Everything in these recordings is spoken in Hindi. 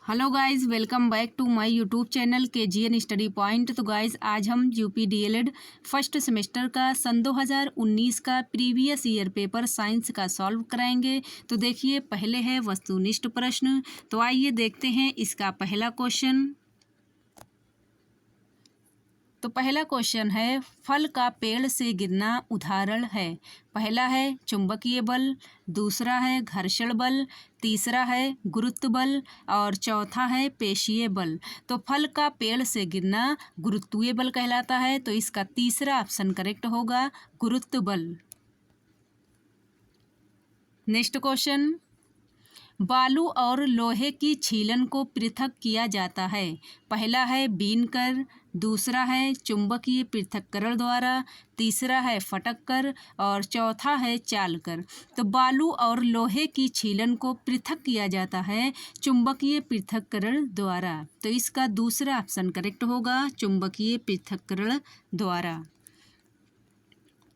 Hello guys, welcome back to my YouTube channel KGN study point. तो गाइस आज हम यूपी DLED फर्स्ट सेमेस्टर का सन 2019 का प्रीवियस ईयर पेपर साइंस का सॉल्व कराएंगे। तो देखिए, पहले है वस्तुनिष्ठ प्रश्न। तो आइए देखते हैं इसका पहला क्वेश्चन। तो पहला क्वेश्चन है, फल का पेड़ से गिरना उदाहरण है। पहला है चुंबकीय बल, दूसरा है घर्षण बल, तीसरा है गुरुत्व बल और चौथा है पेशीय बल। तो फल का पेड़ से गिरना गुरुत्वीय बल कहलाता है, तो इसका तीसरा ऑप्शन करेक्ट होगा, गुरुत्व बल। नेक्स्ट क्वेश्चन, बालू और लोहे की छीलन को पृथक किया जाता है। पहला है बीन कर, दूसरा है चुंबकीय पृथक्करण द्वारा, तीसरा है फटक कर और चौथा है चाल कर। तो बालू और लोहे की छीलन को पृथक किया जाता है चुंबकीय पृथक्करण द्वारा, तो इसका दूसरा ऑप्शन करेक्ट होगा, चुंबकीय पृथक्करण द्वारा।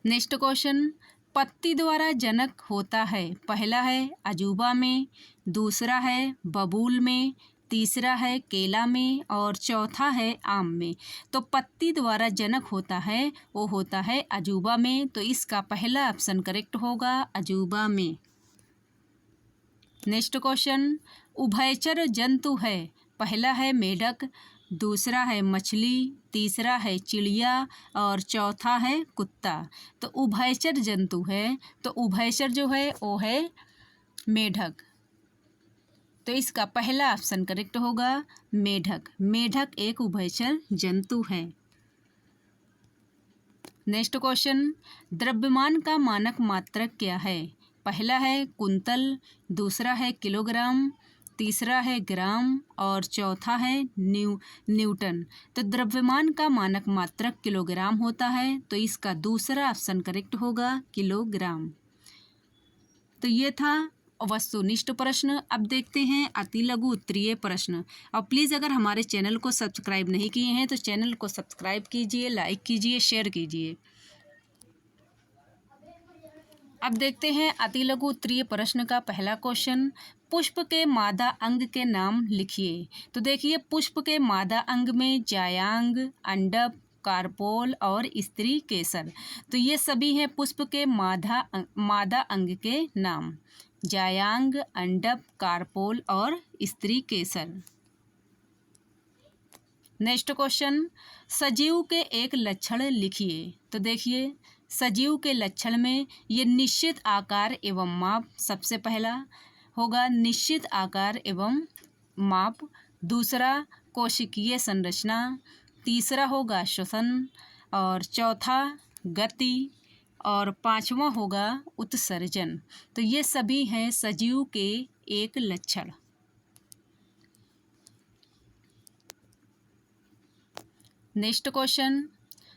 नेक्स्ट क्वेश्चन, पत्ती द्वारा जनक होता है। पहला है अजूबा में, दूसरा है बबूल में, तीसरा है केला में और चौथा है आम में। तो पत्ती द्वारा जनक होता है वो होता है अजूबा में, तो इसका पहला ऑप्शन करेक्ट होगा, अजूबा में। नेक्स्ट क्वेश्चन, उभयचर जंतु है। पहला है मेढक, दूसरा है मछली, तीसरा है चिड़िया और चौथा है कुत्ता। तो उभयचर जंतु है, तो उभयचर जो है वो है मेढक, तो इसका पहला ऑप्शन करेक्ट होगा, मेढक। मेढक एक उभयचर जंतु है। नेक्स्ट क्वेश्चन, द्रव्यमान का मानक मात्रक क्या है। पहला है कुंतल, दूसरा है किलोग्राम, तीसरा है ग्राम और चौथा है न्यूटन। तो द्रव्यमान का मानक मात्रक किलोग्राम होता है, तो इसका दूसरा ऑप्शन करेक्ट होगा, किलोग्राम। तो ये था वस्तुनिष्ठ प्रश्न। अब देखते हैं अति लघु उत्तरीय प्रश्न। और प्लीज़ अगर हमारे चैनल को सब्सक्राइब नहीं किए हैं तो चैनल को सब्सक्राइब कीजिए, लाइक कीजिए, शेयर कीजिए। अब देखते हैं अति लघु उत्तरीय प्रश्न का पहला क्वेश्चन, पुष्प के मादा अंग के नाम लिखिए। तो देखिए, पुष्प के मादा अंग में जायांग, अंडप, कार्पोल और स्त्री केसर। तो ये सभी हैं पुष्प के मादा अंग के नाम, जायांग, अंडप, कार्पोल और स्त्री केसर। नेक्स्ट क्वेश्चन, सजीव के एक लक्षण लिखिए। तो देखिए, सजीव के लक्षण में ये निश्चित आकार एवं माप सबसे पहला होगा, निश्चित आकार एवं माप। दूसरा कोशिकीय संरचना, तीसरा होगा श्वसन और चौथा गति और पांचवा होगा उत्सर्जन। तो ये सभी हैं सजीव के एक लक्षण। नेक्स्ट क्वेश्चन,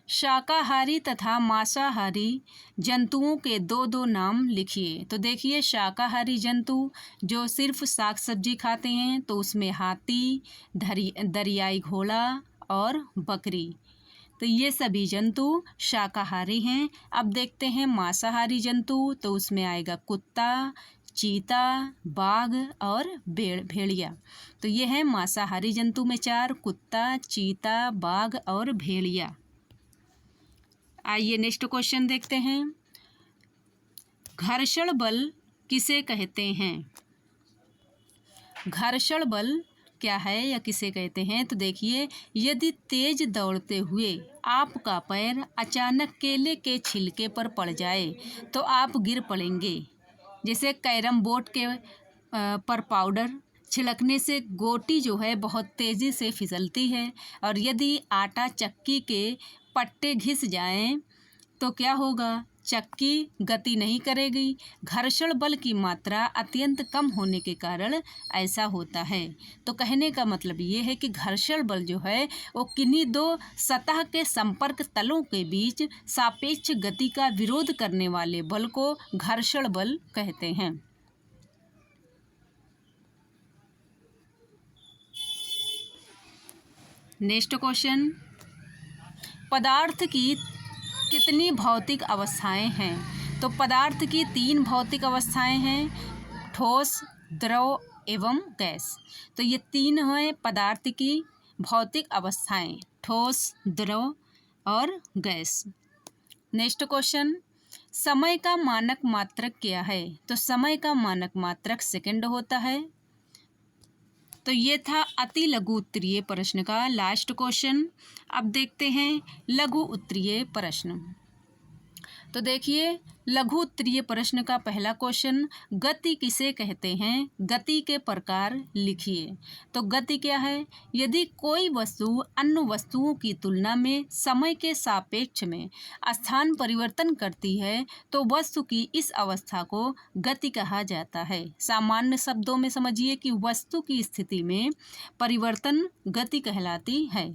शाकाहारी तथा मांसाहारी जंतुओं के दो दो नाम लिखिए। तो देखिए, शाकाहारी जंतु जो सिर्फ साग सब्जी खाते हैं, तो उसमें हाथी, दरियाई घोड़ा और बकरी। तो ये सभी जंतु शाकाहारी हैं। अब देखते हैं मांसाहारी जंतु, तो उसमें आएगा कुत्ता, चीता, बाघ और भेड़िया। तो ये है मांसाहारी जंतु में चार, कुत्ता, चीता, बाघ और भेड़िया। आइए नेक्स्ट क्वेश्चन देखते हैं, घर्षण बल किसे कहते हैं। घर्षण बल क्या है या किसे कहते हैं। तो देखिए, यदि तेज दौड़ते हुए आपका पैर अचानक केले के छिलके पर पड़ जाए तो आप गिर पड़ेंगे। जैसे कैरम बोर्ड के पर पाउडर छिड़कने से गोटी जो है बहुत तेज़ी से फिसलती है, और यदि आटा चक्की के पट्टे घिस जाएं तो क्या होगा, चक्की गति नहीं करेगी। घर्षण बल की मात्रा अत्यंत कम होने के कारण ऐसा होता है। तो कहने का मतलब ये है कि घर्षण बल जो है वो किन्हीं दो सतह के संपर्क तलों के बीच सापेक्ष गति का विरोध करने वाले बल को घर्षण बल कहते हैं। नेक्स्ट क्वेश्चन, पदार्थ की कितनी भौतिक अवस्थाएं हैं। तो पदार्थ की तीन भौतिक अवस्थाएं हैं, ठोस, द्रव एवं गैस। तो ये तीन हैं पदार्थ की भौतिक अवस्थाएं, ठोस, द्रव और गैस। नेक्स्ट क्वेश्चन, समय का मानक मात्रक क्या है? तो समय का मानक मात्रक सेकंड होता है। तो ये था अति लघु उत्तरीय प्रश्न का लास्ट क्वेश्चन। अब देखते हैं लघु उत्तरीय प्रश्न। तो देखिए लघु उत्तरीय प्रश्न का पहला क्वेश्चन, गति किसे कहते हैं? गति के प्रकार लिखिए। तो गति क्या है? यदि कोई वस्तु अन्य वस्तुओं की तुलना में समय के सापेक्ष में स्थान परिवर्तन करती है तो वस्तु की इस अवस्था को गति कहा जाता है। सामान्य शब्दों में समझिए कि वस्तु की स्थिति में परिवर्तन गति कहलाती है।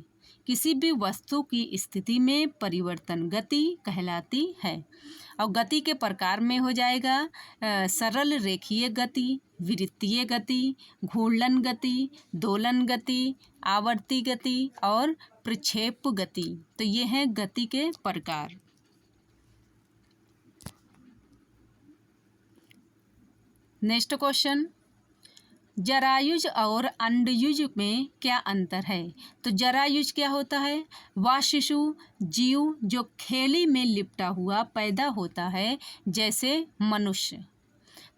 किसी भी वस्तु की स्थिति में परिवर्तन गति कहलाती है। और गति के प्रकार में हो जाएगा सरल रेखीय गति, वृत्तीय गति, घूर्णन गति, दोलन गति, आवर्ती गति और प्रक्षेप गति। तो ये हैं गति के प्रकार। नेक्स्ट क्वेश्चन, जरायुज और अंडयुज में क्या अंतर है? तो जरायुज क्या होता है? वह शिशु जीव जो खेली में लिपटा हुआ पैदा होता है, जैसे मनुष्य।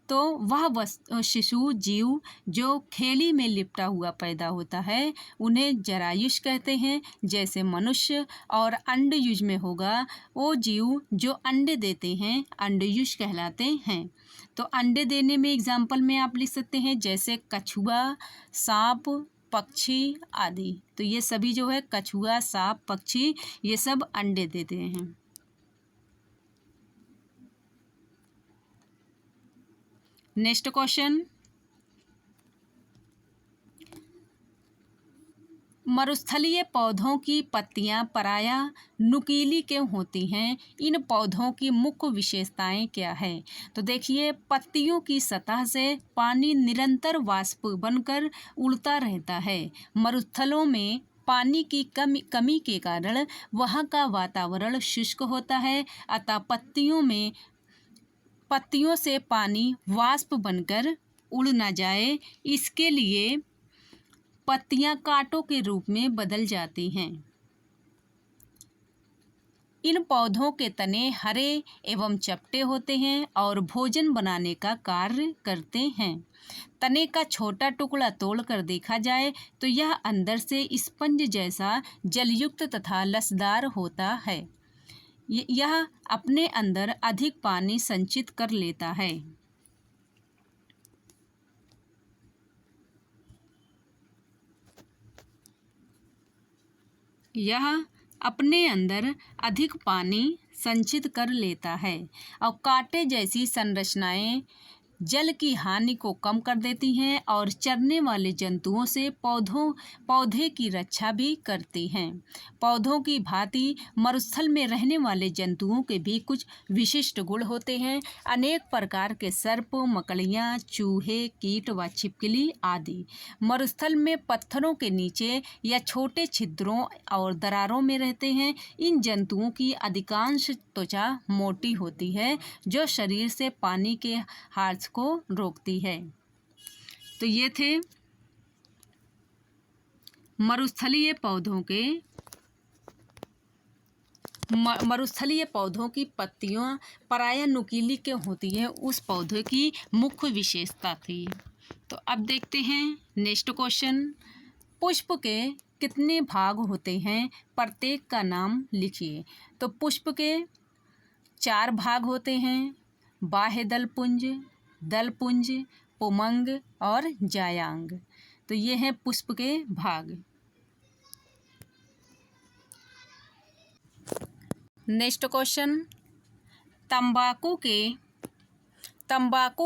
तो वह शिशु जीव जो खेली में लिपटा हुआ पैदा होता है उन्हें जरायुज कहते हैं, जैसे मनुष्य। और अंडयुज में होगा वो जीव जो अंडे देते हैं, अंडयुज कहलाते हैं। तो अंडे देने में एग्जाम्पल में आप लिख सकते हैं जैसे कछुआ, सांप, पक्षी आदि। तो ये सभी जो है कछुआ, सांप, पक्षी, ये सब अंडे देते हैं। नेक्स्ट क्वेश्चन, मरुस्थलीय पौधों की पत्तियां प्रायः नुकीली क्यों होती हैं? इन पौधों की मुख्य विशेषताएं क्या है? तो देखिए पत्तियों की सतह से पानी निरंतर वाष्प बनकर उड़ता रहता है। मरुस्थलों में पानी की कमी के कारण वहाँ का वातावरण शुष्क होता है, अतः पत्तियों से पानी वाष्प बनकर उड़ न जाए, इसके लिए पत्तियां कांटों के रूप में बदल जाती हैं। इन पौधों के तने हरे एवं चपटे होते हैं और भोजन बनाने का कार्य करते हैं। तने का छोटा टुकड़ा तोड़कर देखा जाए तो यह अंदर से स्पंज जैसा जलयुक्त तथा लसदार होता है। यह अपने अंदर अधिक पानी संचित कर लेता है। यह अपने अंदर अधिक पानी संचित कर लेता है और कांटे जैसी संरचनाएं जल की हानि को कम कर देती हैं और चरने वाले जंतुओं से पौधे की रक्षा भी करती हैं। पौधों की भांति मरुस्थल में रहने वाले जंतुओं के भी कुछ विशिष्ट गुण होते हैं। अनेक प्रकार के सर्प, मकड़ियाँ, चूहे, कीट व छिपकली आदि मरुस्थल में पत्थरों के नीचे या छोटे छिद्रों और दरारों में रहते हैं। इन जंतुओं की अधिकांश त्वचा मोटी होती है जो शरीर से पानी के हार्स को रोकती है। तो ये थे मरुस्थलीय पौधों की पत्तियां प्रायः नुकीली क्यों होती है, उस पौधे की मुख्य विशेषता थी। तो अब देखते हैं नेक्स्ट क्वेश्चन, पुष्प के कितने भाग होते हैं? प्रत्येक का नाम लिखिए। तो पुष्प के 4 भाग होते हैं, बाह्य दलपुंज, दलपुंज, पुमंग और जायांग। तो ये हैं पुष्प के भाग। नेक्स्ट क्वेश्चन, तंबाकू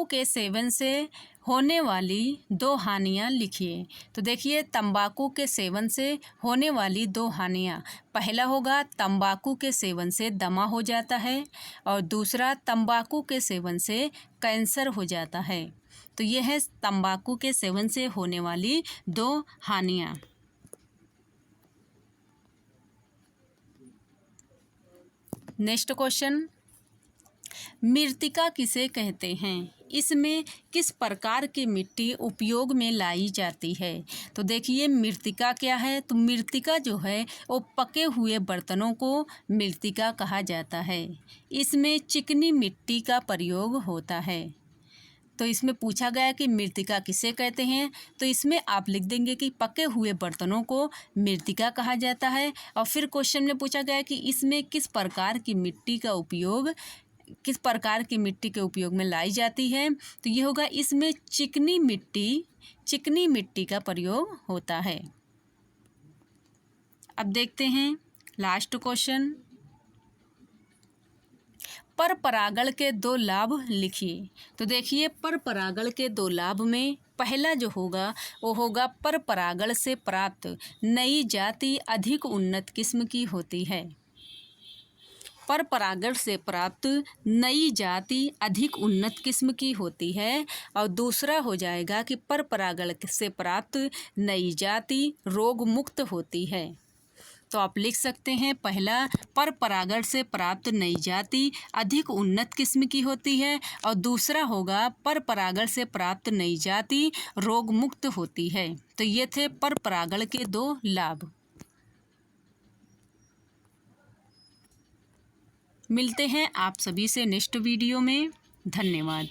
के सेवन से होने वाली 2 हानियाँ लिखिए। तो देखिए तंबाकू के सेवन से होने वाली 2 हानियाँ, पहला होगा तंबाकू के सेवन से दमा हो जाता है और दूसरा तंबाकू के सेवन से कैंसर हो जाता है। तो ये है तंबाकू के सेवन से होने वाली 2 हानियाँ। नेक्स्ट क्वेश्चन, मृत्तिका किसे कहते हैं? इसमें किस प्रकार की मिट्टी उपयोग में लाई जाती है। तो देखिए मृत्तिका क्या है, तो मृत्तिका जो है वो पके हुए बर्तनों को मृत्तिका कहा जाता है। इसमें चिकनी मिट्टी का प्रयोग होता है। तो इसमें पूछा गया कि मृत्तिका किसे कहते हैं, तो इसमें आप लिख देंगे कि पके हुए बर्तनों को मृत्तिका कहा जाता है। और फिर क्वेश्चन में पूछा गया कि इसमें किस प्रकार की मिट्टी का उपयोग, किस प्रकार की मिट्टी के उपयोग में लाई जाती है, तो ये होगा इसमें चिकनी मिट्टी का प्रयोग होता है। अब देखते हैं लास्ट क्वेश्चन, पर परागण के 2 लाभ लिखिए। तो देखिए पर परागण के 2 लाभ में पहला जो होगा वो होगा पर परागण से प्राप्त नई जाति अधिक उन्नत किस्म की होती है। पर परागण से प्राप्त नई जाति अधिक उन्नत किस्म की होती है। और दूसरा हो जाएगा कि पर परागण से प्राप्त नई जाति रोग मुक्त होती है। तो आप लिख सकते हैं पहला, पर परागण से प्राप्त नई जाति अधिक उन्नत किस्म की होती है, और दूसरा होगा पर परागण से प्राप्त नई जाति रोग मुक्त होती है। तो ये थे पर परागण के 2 लाभ। मिलते हैं आप सभी से नेक्स्ट वीडियो में। धन्यवाद।